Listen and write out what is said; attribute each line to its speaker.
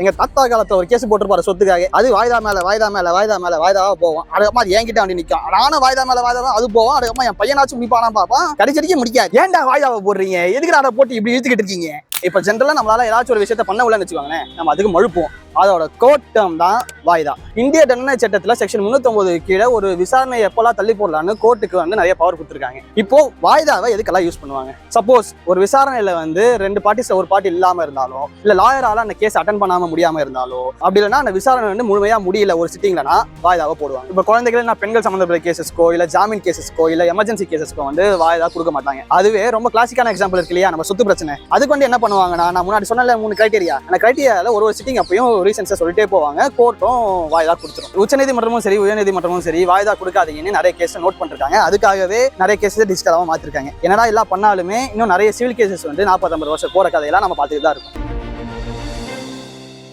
Speaker 1: எங்க தாத்தா காலத்துல ஒரு கேஸ் போட்டுருப்பாரு சொத்துக்காக. அது வாய்தா வாய்தாவா போவோம். அதுக்கப்புறமா அது என்கிட்ட வந்து நிற்கும். நானும் வாய்தா அது போவோம். அதுக்கப்புறமா என் பையனாச்சும் முடிப்பானா பார்ப்பான். கடிச்சடிக்க முடியாது. ஏன்டா வாய்தாவை போடுறீங்க? எதுக்கு அதை போட்டு இப்படி இழுத்துக்கிட்டு இருக்கீங்க? இப்ப ஜென்ரலா நம்மளால ஏதாச்சும் ஒரு விஷயத்த பண்ண உள்ளன்னு வச்சுக்கோங்களேன், நம்ம அதுக்கு மழுப்போம். அதோட கோர்ட் டேர்ம் தான் வாய்தா. இந்திய தண்டனை சட்டத்துல செக்ஷன் 309 கீழே ஒரு விசாரணை எப்பெல்லாம் தள்ளி போடலான்னு கோர்ட்டுக்கு வந்து நிறைய பவர் கொடுத்துருக்காங்க. இப்போ வாய்தாவை எதுக்கெல்லாம் யூஸ் பண்ணுவாங்க? சப்போஸ் ஒரு விசாரணையில வந்து 2 பார்ட்டிஸ்ல ஒரு பார்ட்டி இல்லாம இருந்தாலோ, இல்ல லாயரால அந்த கேஸ் அட்டன் பண்ணாம முடியாம இருந்தாலோ, அப்படி இல்லைன்னா அந்த விசாரணை வந்து முழுமையா முடியல ஒரு சிட்டிங்லனா வாய்தாவை போடுவாங்க. இப்ப குழந்தைகள் பெண்கள் சம்பந்தப்பட்ட கேசஸ்க்கோ, இல்ல ஜாமீன் கேசஸ்க்கோ, இல்ல எமர்ஜென்சி கேசஸ்க்கோ வந்து வாய்தா கொடுக்க மாட்டாங்க. அதுவே ரொம்ப கிளாசிக்கான எக்ஸாம்பிள் இருக்கு இல்லையா, நம்ம சொத்து பிரச்சனை. அதுக்கு வந்து என்ன பண்ணுவாங்கன்னா, நான் முன்னாடி சொன்ன 3 கிரைட்டீரியா, அந்த கிரைட்டீரியால ஒரு சிட்டிங் அப்பயும் ரீசன்ஸை சொல்லிட்டே போவாங்க. கோர்ட்டும் வாய்தா கொடுத்துரும். உச்சநீதிமன்றமும் சரி, உயர்நீதிமன்றமும் சரி, வாய்தா கொடுக்காதீங்கன்னு நிறைய கேஸ் நோட் பண்ணிருக்காங்க. அதுக்காகவே நிறைய கேசஸ் டிஜிட்டலாக மாத்திருக்காங்க. என்னடா எல்லாம் பண்ணாலுமே இன்னும் நிறைய சிவில் கேசஸ் வந்து 40-50 வருஷம் போற கதையெல்லாம் நம்ம பார்த்துட்டு தான் இருக்கோம்.